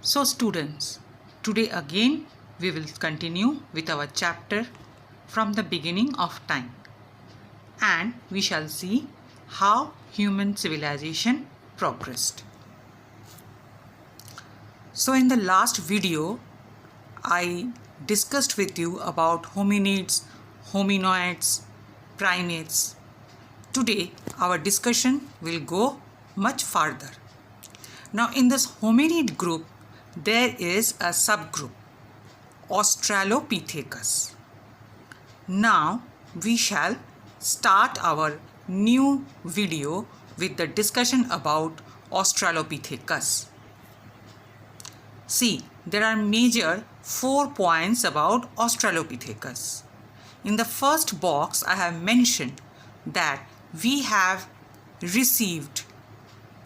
So students, today again we will continue with our chapter from the beginning of time, and we shall see how human civilization progressed. So in the last video I discussed with you about hominids, hominoids, primates. Today our discussion will go much farther. Now in this hominid group there is a subgroup, Australopithecus. Now we shall start our new video with the discussion about Australopithecus. See, there are major 4 points about Australopithecus. In the first box I have mentioned that we have received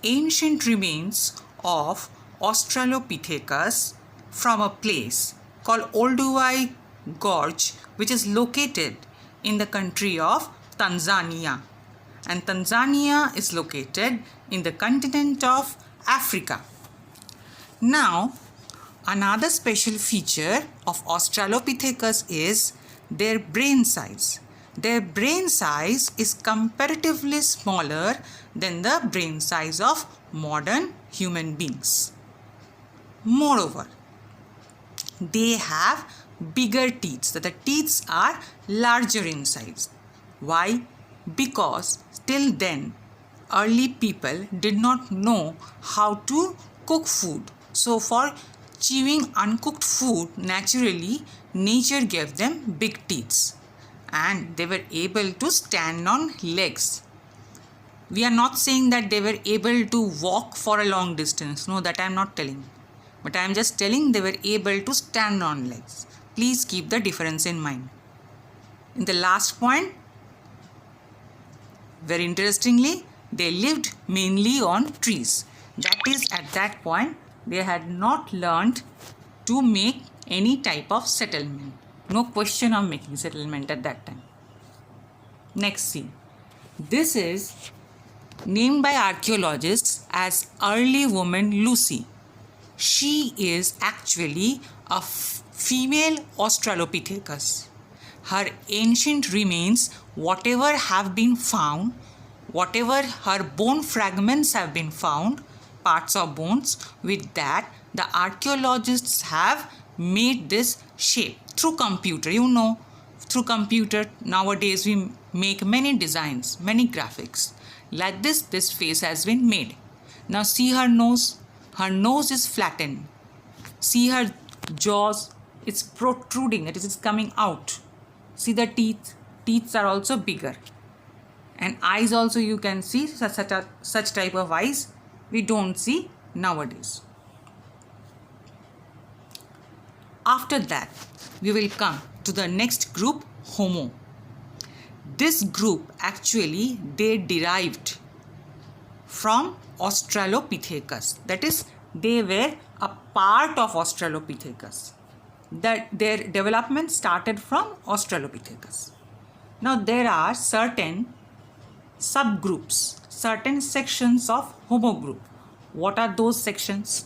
ancient remains of Australopithecus from a place called Olduvai Gorge, which is located in the country of Tanzania. And Tanzania is located in the continent of Africa. Now, another special feature of Australopithecus is their brain size. Their brain size is comparatively smaller than the brain size of modern human beings. Moreover, they have bigger teeth, so the teeth are larger in size. Why? Because till then early people did not know how to cook food. So for chewing uncooked food, naturally nature gave them big teeth and they were able to stand on legs. We are not saying that they were able to walk for a long distance. No, that I am not telling. But I am just telling they were able to stand on legs. Please keep the difference in mind. In the last point, very interestingly, they lived mainly on trees. That is, at that point, they had not learned to make any type of settlement. No question of making settlement at that time. Next scene. This is named by archaeologists as early woman Lucy. She is actually a female Australopithecus. Her ancient remains, whatever have been found, whatever her bone fragments have been found, parts of bones, with that the archaeologists have made this shape through computer. You know, through computer nowadays we make many designs, many graphics. Like this face has been made. Now see her nose. Her nose is flattened. See her jaws, it's protruding, it is coming out. See the teeth. Teeth are also bigger. And eyes also you can see such type of eyes we don't see nowadays. After that, we will come to the next group, Homo. This group actually they derived from Australopithecus. That is, they were a part of Australopithecus. That their development started from Australopithecus. Now there are certain subgroups, certain sections of Homo group. What are those sections?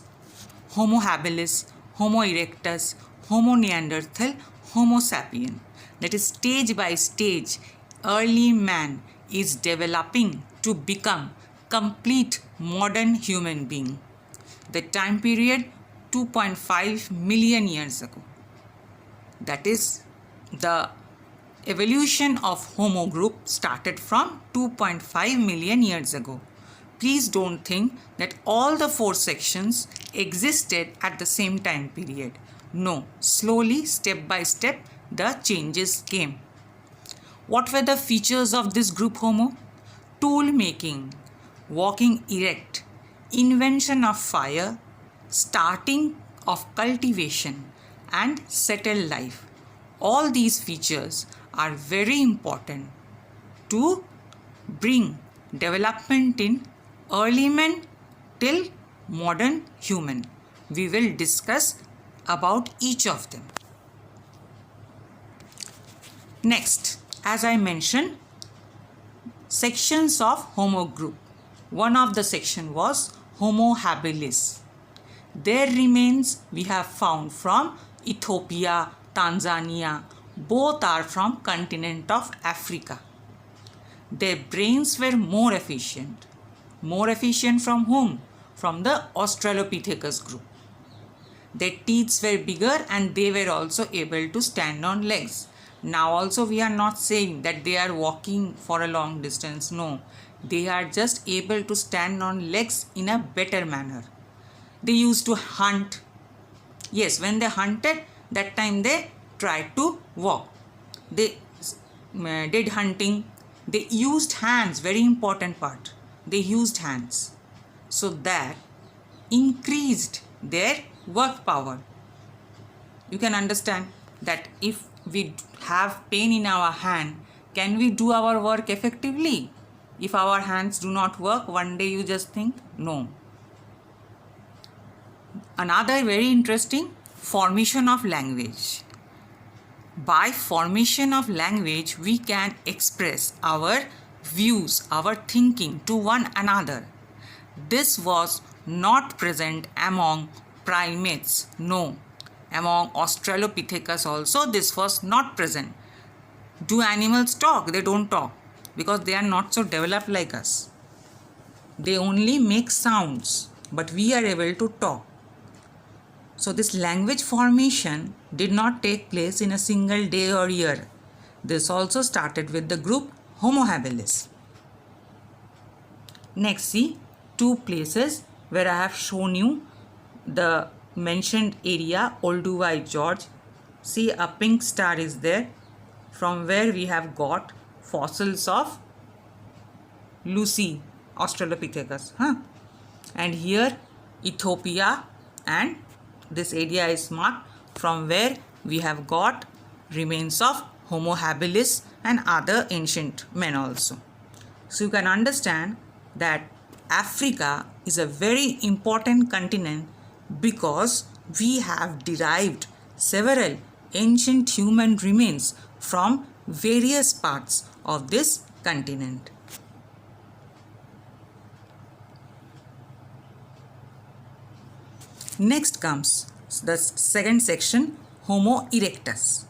Homo habilis, Homo erectus, Homo neanderthal, Homo sapien. That is, stage by stage, early man is developing to become complete modern human being. The time period 2.5 million years ago. That is, the evolution of Homo group started from 2.5 million years ago. Please don't think that all the 4 sections existed at the same time period. No, slowly, step by step, the changes came. What were the features of this group Homo? Tool making, walking erect, invention of fire, starting of cultivation, and settled life. All these features are very important to bring development in early man till modern human. We will discuss about each of them. Next, as I mentioned, sections of Homo group. One of the section was Homo habilis. Their remains we have found from Ethiopia, Tanzania. Both are from continent of Africa. Their brains were more efficient. More efficient from whom? From the Australopithecus group. Their teeth were bigger and they were also able to stand on legs. Now also we are not saying that they are walking for a long distance. No, they are just able to stand on legs in a better manner. They used to hunt. Yes, when they hunted, that time they tried to walk. They did hunting. They used hands, very important part. They used hands. So that increased their work power. You can understand that if we have pain in our hand, can we do our work effectively? If our hands do not work, one day you just think, no. Another very interesting, formation of language. By formation of language, we can express our views, our thinking to one another. This was not present among primates. No. Among Australopithecus also this was not present. Do animals talk? They don't talk because they are not so developed like us. They only make sounds, but we are able to talk. So this language formation did not take place in a single day or year. This also started with the group Homo habilis. Next, see two places where I have shown you the mentioned area, Olduvai Gorge. See, a pink star is there, from where we have got fossils of Lucy, Australopithecus. And here Ethiopia, and this area is marked from where we have got remains of Homo habilis and other ancient men also. So you can understand that Africa is a very important continent because we have derived several ancient human remains from various parts of this continent. Next comes the second section, Homo erectus.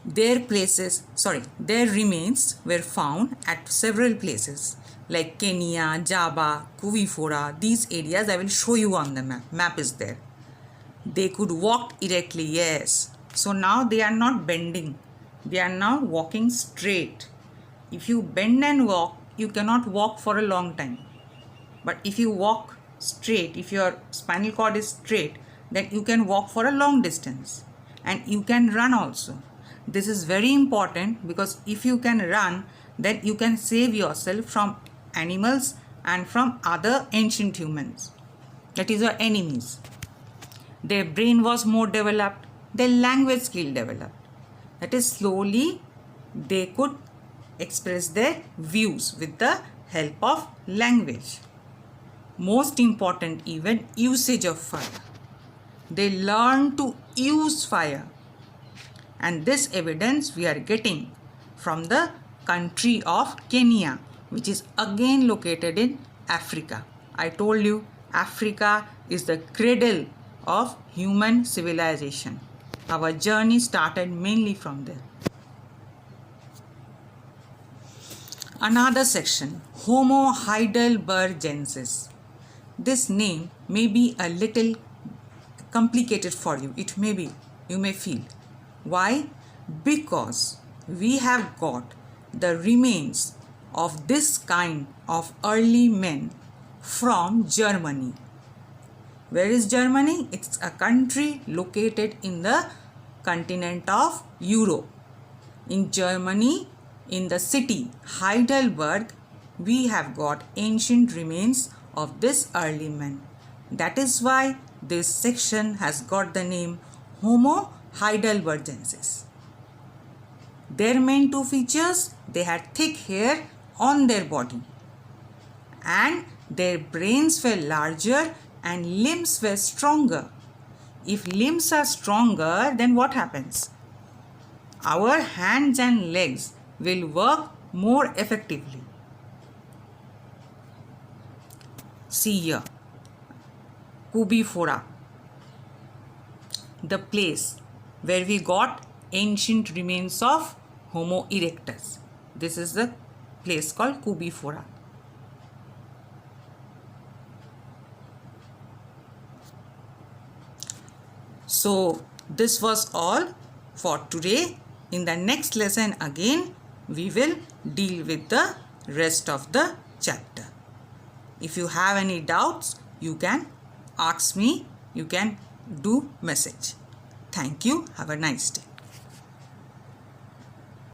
Their remains were found at several places like Kenya, Java, Kuvifora. These areas I will show you on the map. Map is there. They could walk erectly, yes. So now they are not bending. They are now walking straight. If you bend and walk, you cannot walk for a long time. But if you walk straight, if your spinal cord is straight, then you can walk for a long distance. And you can run also. This is very important because if you can run, then you can save yourself from animals and from other ancient humans, that is your enemies. Their brain was more developed, their language skill developed. That is, slowly they could express their views with the help of language. Most important, even usage of fire. They learn to use fire. And this evidence we are getting from the country of Kenya, which is again located in Africa. I told you Africa is the cradle of human civilization. Our journey started mainly from there. Another section, Homo heidelbergensis. This name may be a little complicated for you. It may be, you may feel. Why? Because we have got the remains of this kind of early men from Germany. Where is Germany? It's a country located in the continent of Europe. In Germany, in the city Heidelberg, we have got ancient remains of this early men. That is why this section has got the name Homo heidelbergensis. Their main two features, they had thick hair on their body and their brains were larger and limbs were stronger. If limbs are stronger, then what happens? Our hands and legs will work more effectively. See here. Cubifora, the place where we got ancient remains of Homo erectus. This is the place called Cubifora. So this was all for today. In the next lesson again we will deal with the rest of the chapter. If you have any doubts, you can ask me, you can do message. Thank you. Have a nice day.